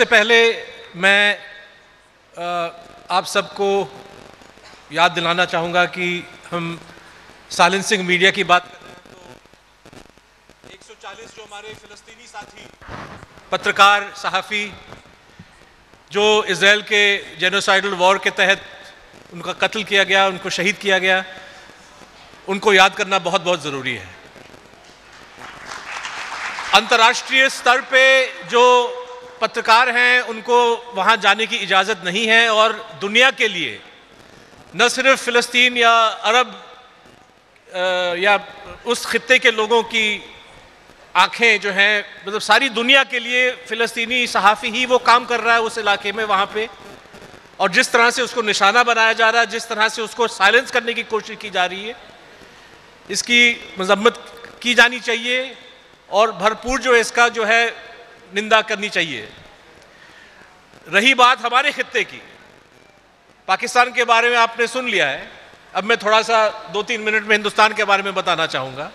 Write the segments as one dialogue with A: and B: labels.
A: सबसे पहले मैं आप सबको याद दिलाना चाहूँगा कि हम साइलेंसिंग मीडिया की बात कर रहे हैं तो 140 जो हमारे फ़िलिस्तीनी साथी पत्रकार सहाफ़ी जो इज़राइल के जेनोसाइडल वॉर के तहत उनका कत्ल किया गया, उनको शहीद किया गया, उनको याद करना बहुत बहुत ज़रूरी है। अंतर्राष्ट्रीय स्तर पे जो पत्रकार हैं उनको वहाँ जाने की इजाज़त नहीं है और दुनिया के लिए न सिर्फ फ़िलिस्तीन या अरब या उस खित्ते के लोगों की आंखें जो हैं, मतलब सारी दुनिया के लिए फ़िलिस्तीनी सहाफ़ी ही वो काम कर रहा है उस इलाके में वहाँ पे, और जिस तरह से उसको निशाना बनाया जा रहा है, जिस तरह से उसको साइलेंस करने की कोशिश की जा रही है, इसकी मजम्मत की जानी चाहिए और भरपूर जो इसका जो है निंदा करनी चाहिए। रही बात हमारे खित्ते की, पाकिस्तान के बारे में आपने सुन लिया है, अब मैं थोड़ा सा 2-3 मिनट में हिंदुस्तान के बारे में बताना चाहूँगा।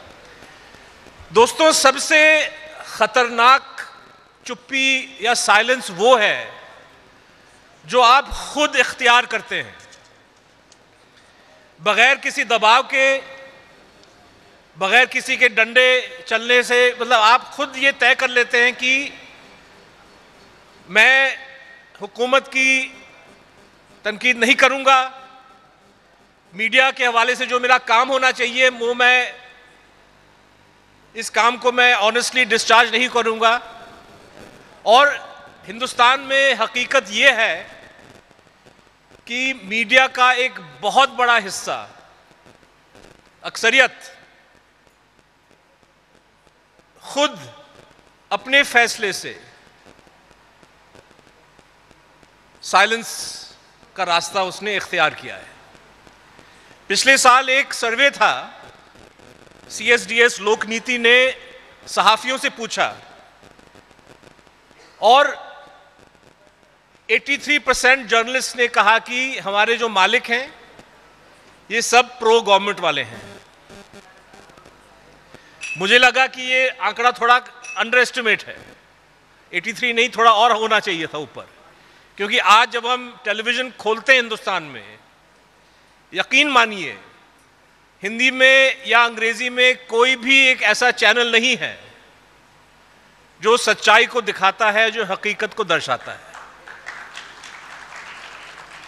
A: दोस्तों, सबसे खतरनाक चुप्पी या साइलेंस वो है जो आप खुद इख्तियार करते हैं, बगैर किसी दबाव के, बगैर किसी के डंडे चलने से, मतलब आप खुद ये तय कर लेते हैं कि मैं हुकूमत की तनकीद नहीं करूंगा, मीडिया के हवाले से जो मेरा काम होना चाहिए वो मैं इस काम को मैं ऑनेस्टली डिस्चार्ज नहीं करूंगा। और हिंदुस्तान में हकीकत ये है कि मीडिया का एक बहुत बड़ा हिस्सा, अक्सरियत, खुद अपने फैसले से साइलेंस का रास्ता उसने इख्तियार किया है। पिछले साल एक सर्वे था, CSDS लोक नीति ने सहाफियों से पूछा और 83% जर्नलिस्ट ने कहा कि हमारे जो मालिक हैं ये सब प्रो गवर्नमेंट वाले हैं। मुझे लगा कि ये आंकड़ा थोड़ा अंडर एस्टिमेट है, 83 नहीं, थोड़ा और होना चाहिए था ऊपर, क्योंकि आज जब हम टेलीविज़न खोलते हैं हिंदुस्तान में, यकीन मानिए हिंदी में या अंग्रेजी में कोई भी एक ऐसा चैनल नहीं है जो सच्चाई को दिखाता है, जो हकीकत को दर्शाता है।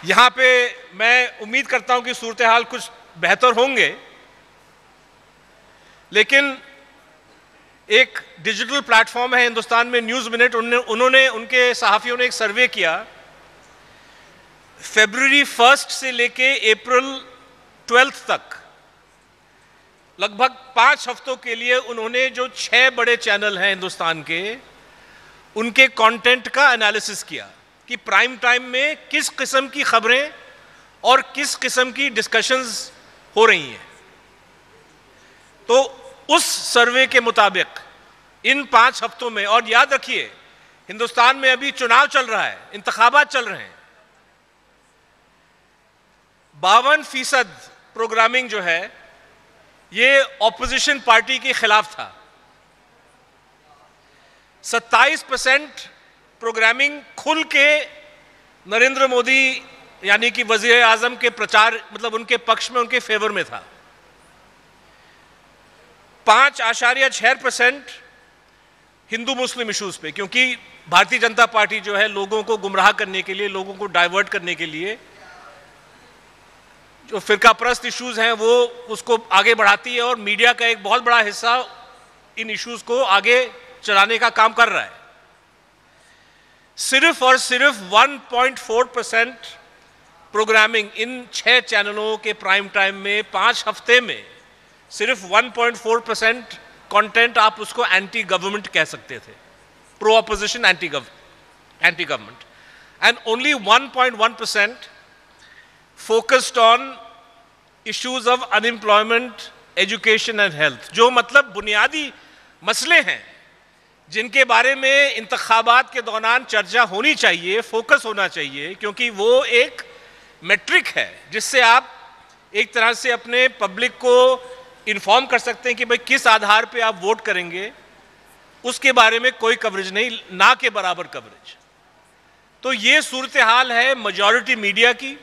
A: यहाँ पे मैं उम्मीद करता हूँ कि सूरत हाल कुछ बेहतर होंगे, लेकिन एक डिजिटल प्लेटफॉर्म है हिंदुस्तान में, न्यूज़ मिनट, उन्होंने उनके सहाफ़ियों ने एक सर्वे किया। फरवरी 1 से लेके अप्रैल 12 तक लगभग 5 हफ्तों के लिए उन्होंने जो 6 बड़े चैनल हैं हिंदुस्तान के, उनके कंटेंट का एनालिसिस किया कि प्राइम टाइम में किस किस्म की खबरें और किस किस्म की डिस्कशंस हो रही हैं। तो उस सर्वे के मुताबिक इन 5 हफ्तों में, और याद रखिए हिंदुस्तान में अभी चुनाव चल रहा है, इंतखाबात चल रहे हैं, 52% प्रोग्रामिंग जो है ये ऑपोजिशन पार्टी के खिलाफ था, 27% प्रोग्रामिंग खुल के नरेंद्र मोदी यानी कि वजीर आजम के प्रचार, मतलब उनके पक्ष में, उनके फेवर में था, 5.6% हिंदू मुस्लिम इश्यूज पे, क्योंकि भारतीय जनता पार्टी जो है लोगों को गुमराह करने के लिए, लोगों को डाइवर्ट करने के लिए जो फिरका परस्त इश्यूज हैं वो उसको आगे बढ़ाती है और मीडिया का एक बहुत बड़ा हिस्सा इन इश्यूज को आगे चलाने का काम कर रहा है। सिर्फ और सिर्फ 1.4% प्रोग्रामिंग इन 6 चैनलों के प्राइम टाइम में 5 हफ्ते में, सिर्फ 1.4% कंटेंट आप उसको एंटी गवर्नमेंट कह सकते थे, pro opposition, anti government, and only 1.1% focused on issues of unemployment, education and health, जो मतलब बुनियादी मसले हैं जिनके बारे में इंतखाबात के दौरान चर्चा होनी चाहिए, फोकस होना चाहिए, क्योंकि वो एक मेट्रिक है जिससे आप एक तरह से अपने पब्लिक को इन्फॉर्म कर सकते हैं कि भाई किस आधार पे आप वोट करेंगे। उसके बारे में कोई कवरेज नहीं, ना के बराबर कवरेज। तो ये सूरत हाल है मेजॉरिटी मीडिया की।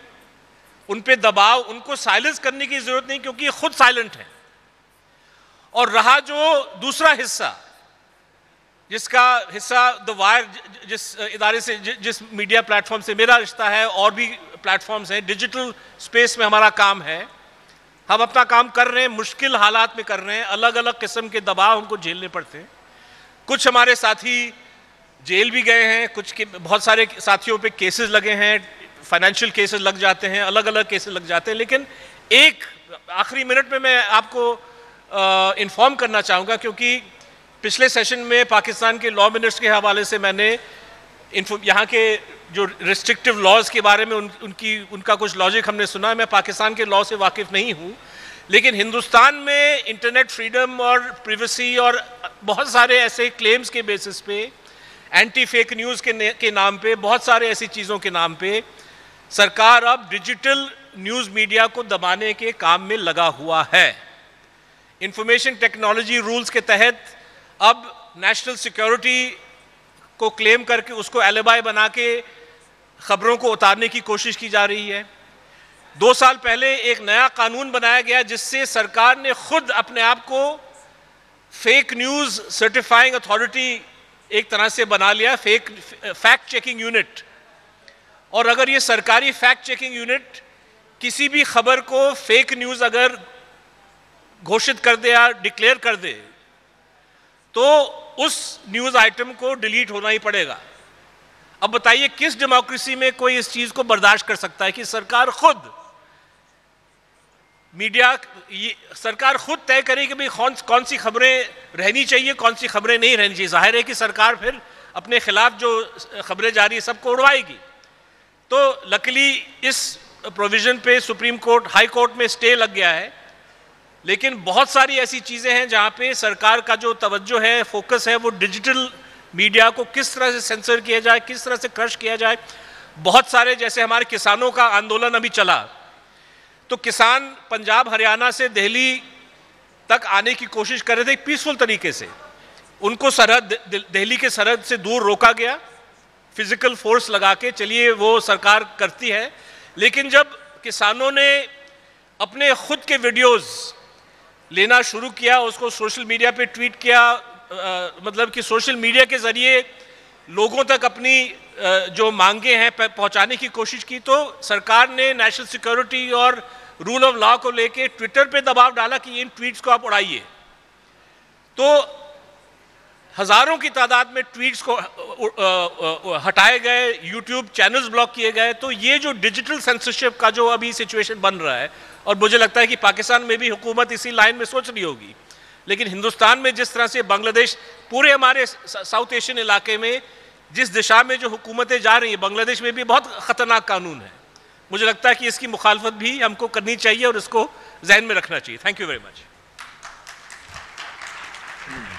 A: उन पे दबाव, उनको साइलेंस करने की जरूरत नहीं, क्योंकि ये खुद साइलेंट है। और रहा जो दूसरा हिस्सा, जिसका हिस्सा द वायर, जिस इदारे से, जिस मीडिया प्लेटफॉर्म से मेरा रिश्ता है, और भी प्लेटफॉर्म्स हैं, डिजिटल स्पेस में हमारा काम है। हम अपना काम कर रहे हैं, मुश्किल हालात में कर रहे हैं, अलग अलग किस्म के दबाव हमको झेलने पड़ते हैं। कुछ हमारे साथी जेल भी गए हैं, कुछ के बहुत सारे साथियों पे केसेस लगे हैं, फाइनेंशियल केसेस लग जाते हैं, अलग अलग केसेस लग जाते हैं। लेकिन एक आखिरी मिनट में मैं आपको इन्फॉर्म करना चाहूँगा, क्योंकि पिछले सेशन में पाकिस्तान के लॉ मिनिस्टर के हवाले से मैंने यहाँ के जो रिस्ट्रिक्टिव लॉज के बारे में उनका कुछ लॉजिक हमने सुना है। मैं पाकिस्तान के लॉ से वाकिफ़ नहीं हूँ, लेकिन हिंदुस्तान में इंटरनेट फ्रीडम और प्रिवेसी और बहुत सारे ऐसे क्लेम्स के बेसिस पे, एंटी फेक न्यूज़ के नाम पे, बहुत सारे ऐसी चीज़ों के नाम पे सरकार अब डिजिटल न्यूज़ मीडिया को दबाने के काम में लगा हुआ है। इंफॉर्मेशन टेक्नोलॉजी रूल्स के तहत अब नेशनल सिक्योरिटी को क्लेम करके उसको एलिबाई बना के खबरों को उतारने की कोशिश की जा रही है। 2 साल पहले एक नया कानून बनाया गया, जिससे सरकार ने खुद अपने आप को फेक न्यूज़ सर्टिफाइंग अथॉरिटी एक तरह से बना लिया, फैक्ट चेकिंग यूनिट। और अगर ये सरकारी फैक्ट चेकिंग यूनिट किसी भी खबर को फेक न्यूज़ अगर घोषित कर दे या डिक्लेयर कर दे, तो उस न्यूज़ आइटम को डिलीट होना ही पड़ेगा। अब बताइए, किस डेमोक्रेसी में कोई इस चीज़ को बर्दाश्त कर सकता है कि सरकार खुद, मीडिया, सरकार खुद तय करे कि भाई कौन सी खबरें रहनी चाहिए, कौन सी खबरें नहीं रहनी चाहिए। जाहिर है कि सरकार फिर अपने खिलाफ जो खबरें जा रही है सबको उड़वाएगी। तो लकीली इस प्रोविज़न पे सुप्रीम कोर्ट, हाई कोर्ट में स्टे लग गया है। लेकिन बहुत सारी ऐसी चीज़ें हैं जहाँ पे सरकार का जो तवज्जो है, फोकस है, वो डिजिटल मीडिया को किस तरह से सेंसर किया जाए, किस तरह से क्रश किया जाए। बहुत सारे, जैसे हमारे किसानों का आंदोलन अभी चला, तो किसान पंजाब हरियाणा से दिल्ली तक आने की कोशिश कर रहे थे पीसफुल तरीके से। उनको सरहद, दिल्ली के सरहद से दूर रोका गया, फिजिकल फोर्स लगा के। चलिए, वो सरकार करती है। लेकिन जब किसानों ने अपने खुद के वीडियोस लेना शुरू किया, उसको सोशल मीडिया पे ट्वीट किया, मतलब कि सोशल मीडिया के ज़रिए लोगों तक अपनी जो मांगे हैं पहुंचाने की कोशिश की, तो सरकार ने नेशनल सिक्योरिटी और रूल ऑफ लॉ को लेके ट्विटर पे दबाव डाला कि इन ट्वीट्स को आप उड़ाइए। तो हज़ारों की तादाद में ट्वीट्स को हटाए गए, यूट्यूब चैनल्स ब्लॉक किए गए। तो ये जो डिजिटल सेंसरशिप का जो अभी सिचुएशन बन रहा है, और मुझे लगता है कि पाकिस्तान में भी हुकूमत इसी लाइन में सोच रही होगी, लेकिन हिंदुस्तान में जिस तरह से बांग्लादेश, पूरे हमारे साउथ एशियन इलाके में जिस दिशा में जो हुकूमतें जा रही हैं, बांग्लादेश में भी बहुत ख़तरनाक कानून है। मुझे लगता है कि इसकी मुखालफत भी हमको करनी चाहिए और इसको जहन में रखना चाहिए। Thank you very much.